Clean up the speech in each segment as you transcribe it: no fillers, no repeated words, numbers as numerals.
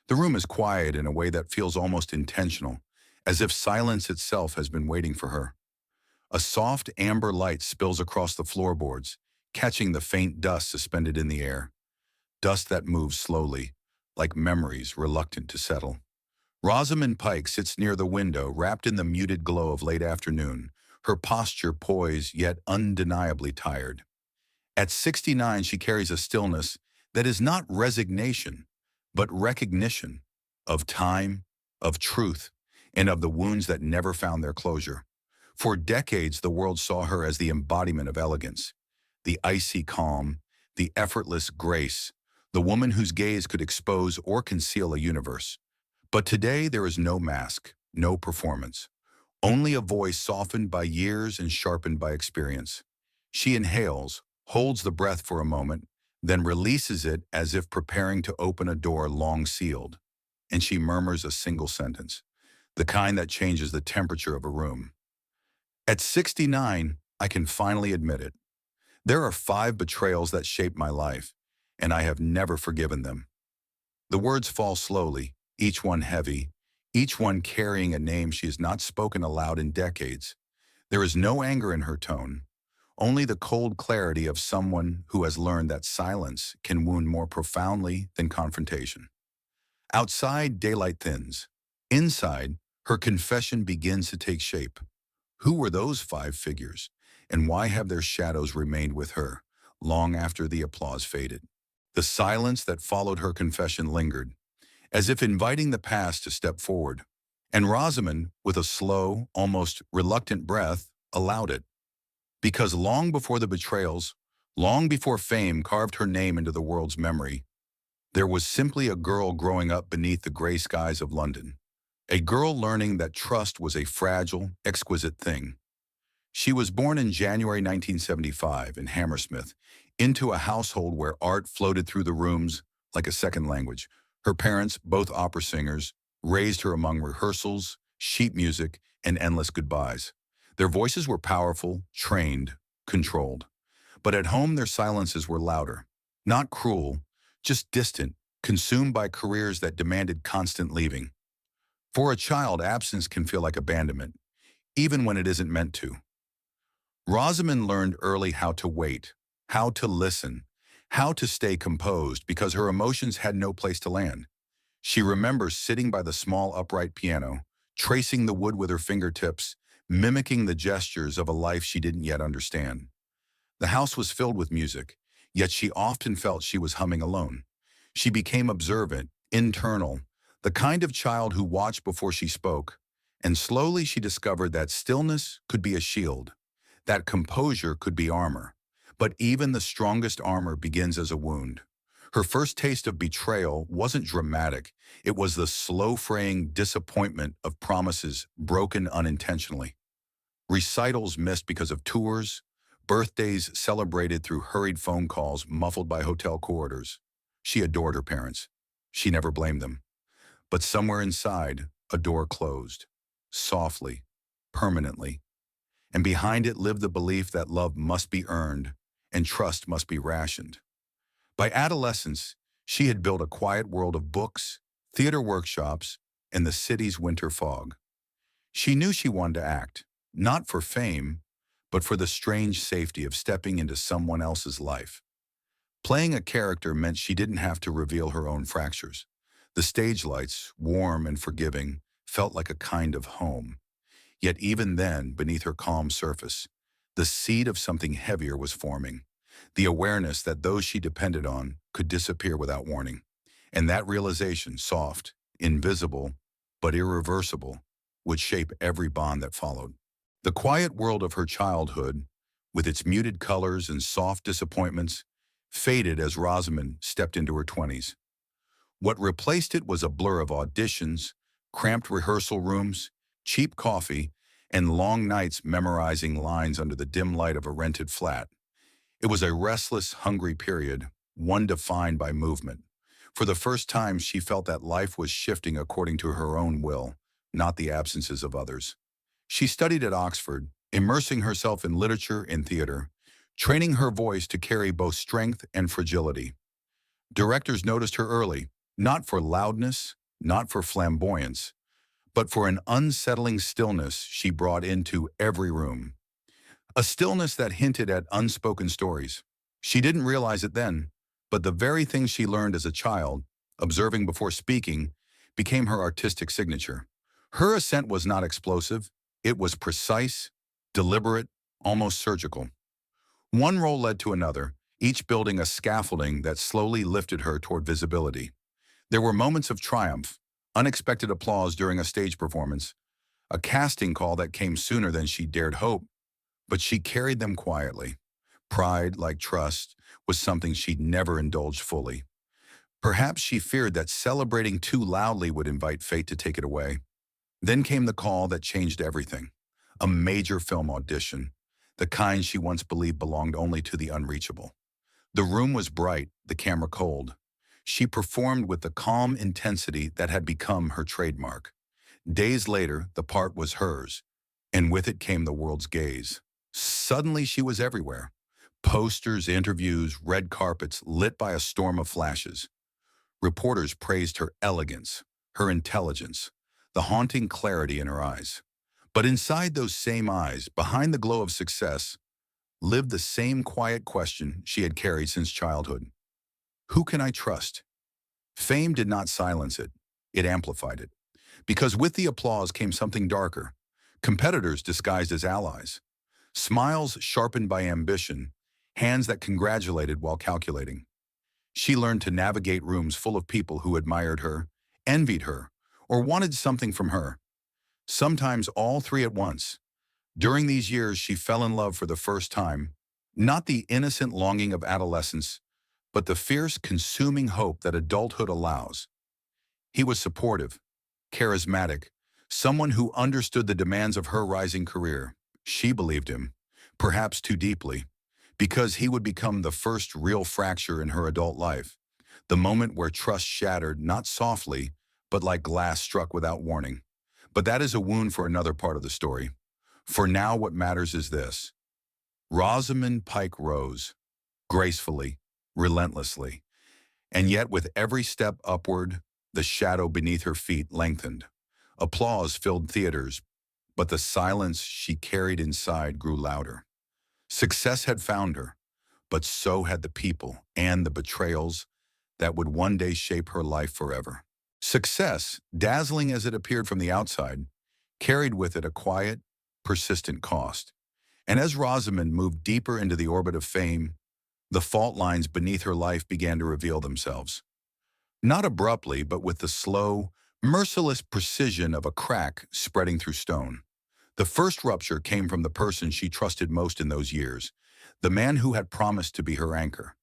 The room is quiet in a way that feels almost intentional, as if silence itself has been waiting for her. A soft amber light spills across the floorboards, catching the faint dust suspended in the air, dust that moves slowly, like memories reluctant to settle. Rosamund Pike sits near the window, wrapped in the muted glow of late afternoon, her posture poised yet undeniably tired. At 69, she carries a stillness that is not resignation, but recognition of time, of truth, and of the wounds that never found their closure. For decades, the world saw her as the embodiment of elegance, the icy calm, the effortless grace, the woman whose gaze could expose or conceal a universe. But today, there is no mask, no performance, only a voice softened by years and sharpened by experience. She inhales, holds the breath for a moment, then releases it as if preparing to open a door long sealed. And she murmurs a single sentence, the kind that changes the temperature of a room. At 69, I can finally admit it. There are 5 betrayals that shaped my life, and I have never forgiven them. The words fall slowly, each one heavy, each one carrying a name she has not spoken aloud in decades. There is no anger in her tone, only the cold clarity of someone who has learned that silence can wound more profoundly than confrontation. Outside, daylight thins. Inside, her confession begins to take shape. Who were those 5 figures, and why have their shadows remained with her, long after the applause faded? The silence that followed her confession lingered, as if inviting the past to step forward. And Rosamund, with a slow, almost reluctant breath, allowed it. Because long before the betrayals, long before fame carved her name into the world's memory, there was simply a girl growing up beneath the gray skies of London. A girl learning that trust was a fragile, exquisite thing. She was born in January 1975 in Hammersmith, into a household where art floated through the rooms like a second language. Her parents, both opera singers, raised her among rehearsals, sheet music, and endless goodbyes. Their voices were powerful, trained, controlled. But at home, their silences were louder. Not cruel, just distant, consumed by careers that demanded constant leaving. For a child, absence can feel like abandonment, even when it isn't meant to. Rosamund learned early how to wait, how to listen, how to stay composed because her emotions had no place to land. She remembers sitting by the small upright piano, tracing the wood with her fingertips, mimicking the gestures of a life she didn't yet understand. The house was filled with music, yet she often felt she was humming alone. She became observant, internal, the kind of child who watched before she spoke, and slowly she discovered that stillness could be a shield, that composure could be armor. But even the strongest armor begins as a wound. Her first taste of betrayal wasn't dramatic. It was the slow fraying disappointment of promises broken unintentionally. Recitals missed because of tours, birthdays celebrated through hurried phone calls muffled by hotel corridors. She adored her parents. She never blamed them. But somewhere inside, a door closed. Softly, permanently. And behind it lived the belief that love must be earned and trust must be rationed. By adolescence, she had built a quiet world of books, theater workshops, and the city's winter fog. She knew she wanted to act, not for fame, but for the strange safety of stepping into someone else's life. Playing a character meant she didn't have to reveal her own fractures. The stage lights, warm and forgiving, felt like a kind of home. Yet even then, beneath her calm surface, the seed of something heavier was forming. The awareness that those she depended on could disappear without warning. And that realization, soft, invisible, but irreversible, would shape every bond that followed. The quiet world of her childhood, with its muted colors and soft disappointments, faded as Rosamund stepped into her 20s. What replaced it was a blur of auditions, cramped rehearsal rooms, cheap coffee, and long nights memorizing lines under the dim light of a rented flat. It was a restless, hungry period, one defined by movement. For the first time, she felt that life was shifting according to her own will, not the absences of others. She studied at Oxford, immersing herself in literature and theater, training her voice to carry both strength and fragility. Directors noticed her early, Not for loudness, not for flamboyance, but for an unsettling stillness she brought into every room. A stillness that hinted at unspoken stories. She didn't realize it then, but the very things she learned as a child, observing before speaking, became her artistic signature. Her ascent was not explosive. It was precise, deliberate, almost surgical. One role led to another, each building a scaffolding that slowly lifted her toward visibility. There were moments of triumph, unexpected applause during a stage performance, a casting call that came sooner than she dared hope, but she carried them quietly. Pride, like trust, was something she'd never indulged fully. Perhaps she feared that celebrating too loudly would invite fate to take it away. Then came the call that changed everything. A major film audition, the kind she once believed belonged only to the unreachable. The room was bright, the camera cold. She performed with the calm intensity that had become her trademark. Days later, the part was hers, and with it came the world's gaze. Suddenly she was everywhere. Posters, interviews, red carpets lit by a storm of flashes. Reporters praised her elegance, her intelligence, the haunting clarity in her eyes. But inside those same eyes, behind the glow of success, lived the same quiet question she had carried since childhood. Who can I trust? Fame did not silence it. It amplified it. Because with the applause came something darker. Competitors disguised as allies. Smiles sharpened by ambition. Hands that congratulated while calculating. She learned to navigate rooms full of people who admired her, envied her, or wanted something from her. Sometimes all three at once. During these years, she fell in love for the first time. Not the innocent longing of adolescence, but the fierce, consuming hope that adulthood allows. He was supportive, charismatic, someone who understood the demands of her rising career. She believed him, perhaps too deeply, because he would become the first real fracture in her adult life, the moment where trust shattered not softly, but like glass struck without warning. But that is a wound for another part of the story. For now, what matters is this. Rosamund Pike rose, gracefully, relentlessly, and yet with every step upward, the shadow beneath her feet lengthened. Applause filled theaters, but the silence she carried inside grew louder. Success had found her, but so had the people and the betrayals that would one day shape her life forever. Success, dazzling as it appeared from the outside, carried with it a quiet, persistent cost. And as Rosamund moved deeper into the orbit of fame, the fault lines beneath her life began to reveal themselves. Not abruptly, but with the slow, merciless precision of a crack spreading through stone. The first rupture came from the person she trusted most in those years, the man who had promised to be her anchor.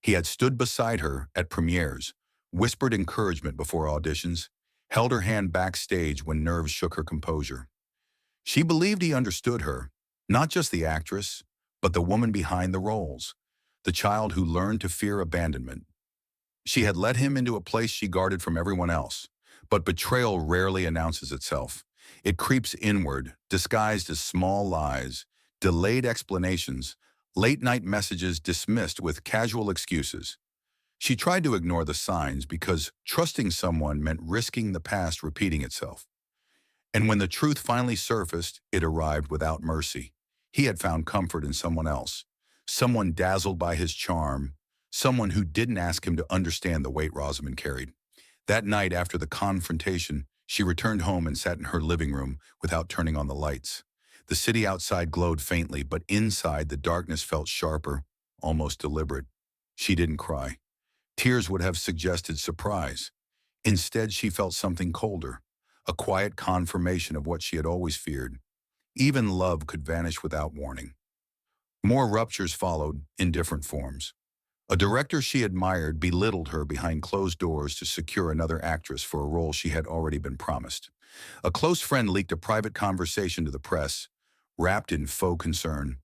He had stood beside her at premieres, whispered encouragement before auditions, held her hand backstage when nerves shook her composure. She believed he understood her, not just the actress, but the woman behind the roles, the child who learned to fear abandonment. She had led him into a place she guarded from everyone else, but betrayal rarely announces itself. It creeps inward, disguised as small lies, delayed explanations, late-night messages dismissed with casual excuses. She tried to ignore the signs because trusting someone meant risking the past repeating itself. And when the truth finally surfaced, it arrived without mercy. He had found comfort in someone else, someone dazzled by his charm, someone who didn't ask him to understand the weight Rosamund carried. That night after the confrontation, she returned home and sat in her living room without turning on the lights. The city outside glowed faintly, but inside the darkness felt sharper, almost deliberate. She didn't cry. Tears would have suggested surprise. Instead, she felt something colder, a quiet confirmation of what she had always feared. Even love could vanish without warning. More ruptures followed, in different forms. A director she admired belittled her behind closed doors to secure another actress for a role she had already been promised. A close friend leaked a private conversation to the press, wrapped in faux concern.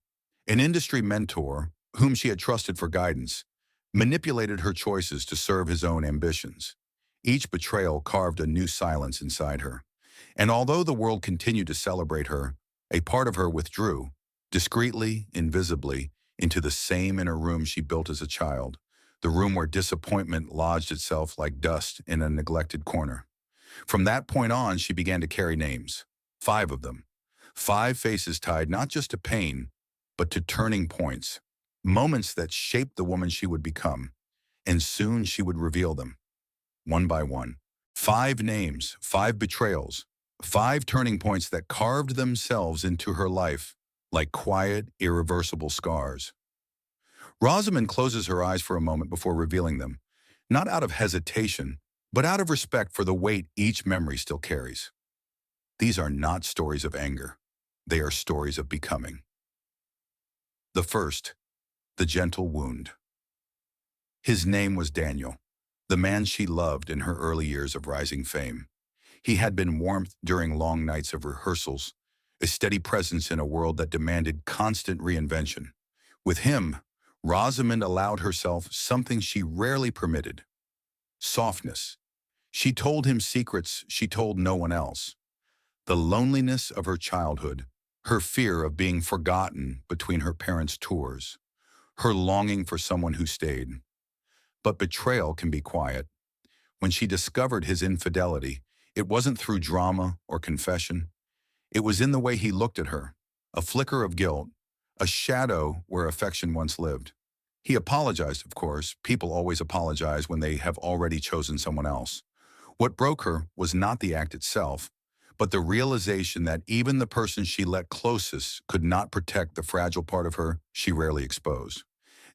An industry mentor, whom she had trusted for guidance, manipulated her choices to serve his own ambitions. Each betrayal carved a new silence inside her. And although the world continued to celebrate her, a part of her withdrew, discreetly, invisibly, into the same inner room she built as a child, the room where disappointment lodged itself like dust in a neglected corner. From that point on, she began to carry names, 5 of them. 5 faces tied not just to pain, but to turning points, moments that shaped the woman she would become, and soon she would reveal them, one by one. 5 names, 5 betrayals, 5 turning points that carved themselves into her life like quiet, irreversible scars. Rosamund closes her eyes for a moment before revealing them, not out of hesitation, but out of respect for the weight each memory still carries. These are not stories of anger. They are stories of becoming. The first, the gentle wound. His name was Daniel, the man she loved in her early years of rising fame. He had been warmth during long nights of rehearsals, a steady presence in a world that demanded constant reinvention. With him, Rosamund allowed herself something she rarely permitted: softness. She told him secrets she told no one else. The loneliness of her childhood, her fear of being forgotten between her parents' tours, her longing for someone who stayed. But betrayal can be quiet. When she discovered his infidelity, it wasn't through drama or confession. It was in the way he looked at her, a flicker of guilt, a shadow where affection once lived. He apologized, of course. People always apologize when they have already chosen someone else. What broke her was not the act itself, but the realization that even the person she let closest could not protect the fragile part of her she rarely exposed.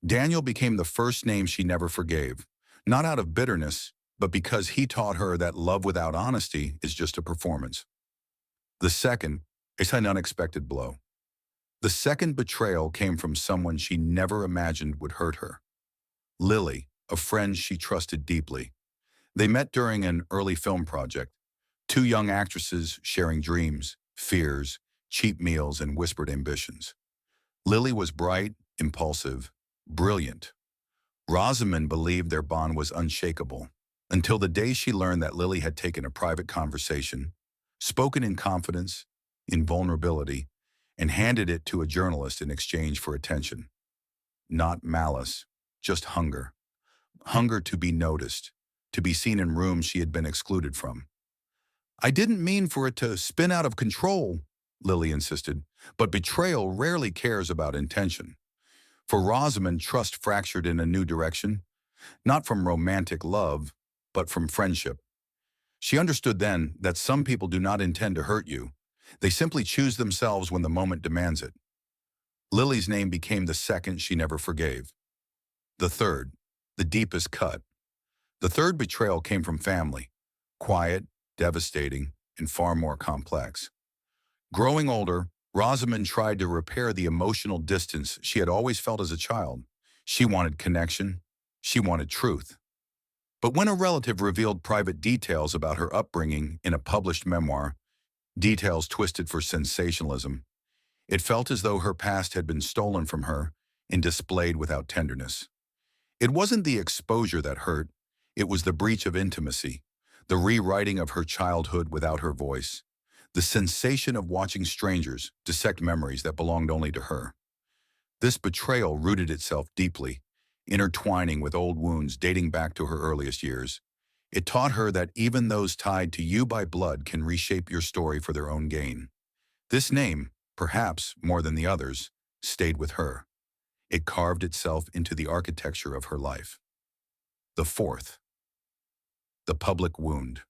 Daniel became the first name she never forgave, not out of bitterness, but because he taught her that love without honesty is just a performance. The second is an unexpected blow. The second betrayal came from someone she never imagined would hurt her. Lily, a friend she trusted deeply. They met during an early film project, 2 young actresses sharing dreams, fears, cheap meals, and whispered ambitions. Lily was bright, impulsive, brilliant. Rosamund believed their bond was unshakable, until the day she learned that Lily had taken a private conversation, spoken in confidence, in vulnerability, and handed it to a journalist in exchange for attention. Not malice, just hunger. Hunger to be noticed, to be seen in rooms she had been excluded from. "I didn't mean for it to spin out of control," Lily insisted, but betrayal rarely cares about intention. For Rosamund, trust fractured in a new direction, not from romantic love, but from friendship. She understood then that some people do not intend to hurt you. They simply choose themselves when the moment demands it. Lily's name became the second she never forgave. The third, the deepest cut. The third betrayal came from family, quiet, devastating, and far more complex. Growing older, Rosamund tried to repair the emotional distance she had always felt as a child. She wanted connection. She wanted truth. But when a relative revealed private details about her upbringing in a published memoir, details twisted for sensationalism, it felt as though her past had been stolen from her and displayed without tenderness. It wasn't the exposure that hurt, it was the breach of intimacy, the rewriting of her childhood without her voice, the sensation of watching strangers dissect memories that belonged only to her. This betrayal rooted itself deeply, intertwining with old wounds dating back to her earliest years. It taught her that even those tied to you by blood can reshape your story for their own gain. This name, perhaps more than the others, stayed with her. It carved itself into the architecture of her life. The fourth, the public wound.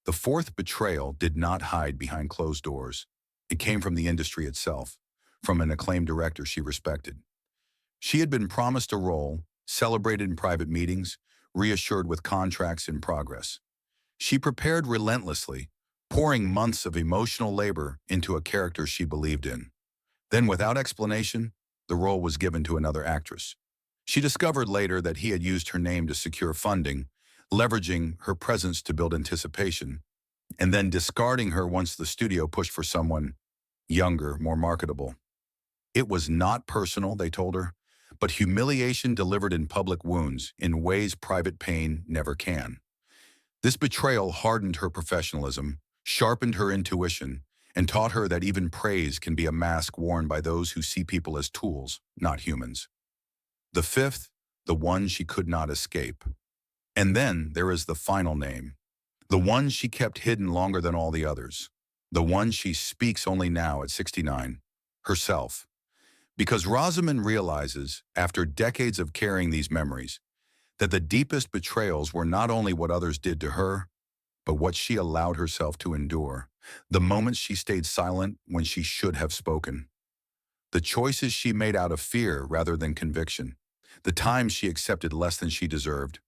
The fourth betrayal did not hide behind closed doors. It came from the industry itself, from an acclaimed director she respected. She had been promised a role, celebrated in private meetings, reassured with contracts in progress. She prepared relentlessly, pouring months of emotional labor into a character she believed in. Then, without explanation, the role was given to another actress. She discovered later that he had used her name to secure funding, leveraging her presence to build anticipation, and then discarding her once the studio pushed for someone younger, more marketable. It was not personal, they told her, but humiliation delivered in public wounds in ways private pain never can. This betrayal hardened her professionalism, sharpened her intuition, and taught her that even praise can be a mask worn by those who see people as tools, not humans. The fifth, the one she could not escape. And then there is the final name, the one she kept hidden longer than all the others, the one she speaks only now at 69, herself. Because Rosamund realizes, after decades of carrying these memories, that the deepest betrayals were not only what others did to her, but what she allowed herself to endure, the moments she stayed silent when she should have spoken, the choices she made out of fear rather than conviction, the times she accepted less than she deserved,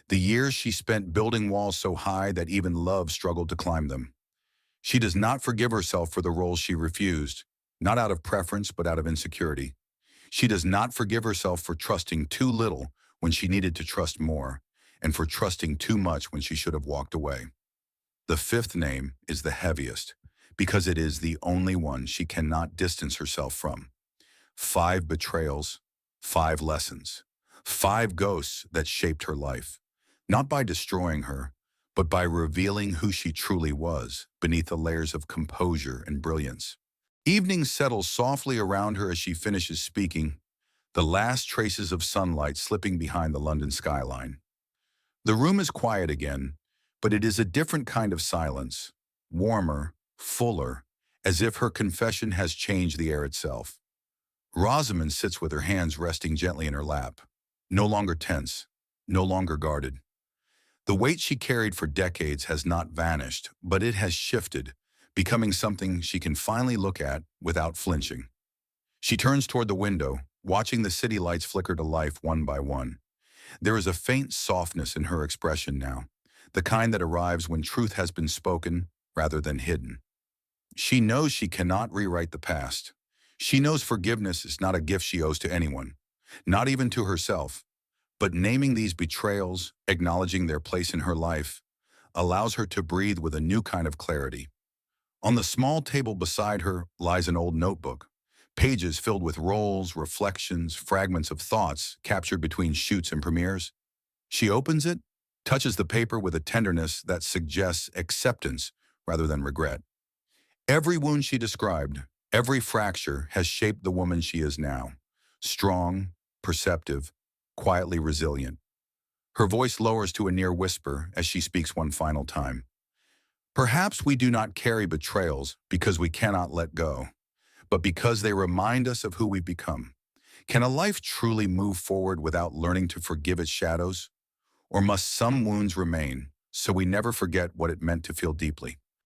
the years she spent building walls so high that even love struggled to climb them. She does not forgive herself for the roles she refused, not out of preference but out of insecurity. She does not forgive herself for trusting too little when she needed to trust more, and for trusting too much when she should have walked away. The fifth name is the heaviest, because it is the only one she cannot distance herself from. 5 betrayals, 5 lessons, 5 ghosts that shaped her life, not by destroying her, but by revealing who she truly was beneath the layers of composure and brilliance. Evening settles softly around her as she finishes speaking, the last traces of sunlight slipping behind the London skyline. The room is quiet again, but it is a different kind of silence, warmer, fuller, as if her confession has changed the air itself. Rosamund sits with her hands resting gently in her lap, no longer tense, no longer guarded. The weight she carried for decades has not vanished, but it has shifted, becoming something she can finally look at without flinching. She turns toward the window, watching the city lights flicker to life one by one. There is a faint softness in her expression now, the kind that arrives when truth has been spoken rather than hidden. She knows she cannot rewrite the past. She knows forgiveness is not a gift she owes to anyone, not even to herself. But naming these betrayals, acknowledging their place in her life, allows her to breathe with a new kind of clarity. On the small table beside her lies an old notebook, pages filled with rolls, reflections, fragments of thoughts captured between shoots and premieres. She opens it, touches the paper with a tenderness that suggests acceptance rather than regret. Every wound she described, every fracture has shaped the woman she is now. Strong, perceptive, quietly resilient. Her voice lowers to a near whisper as she speaks one final time. Perhaps we do not carry betrayals because we cannot let go, but because they remind us of who we've become. Can a life truly move forward without learning to forgive its shadows? Or must some wounds remain so we never forget what it meant to feel deeply?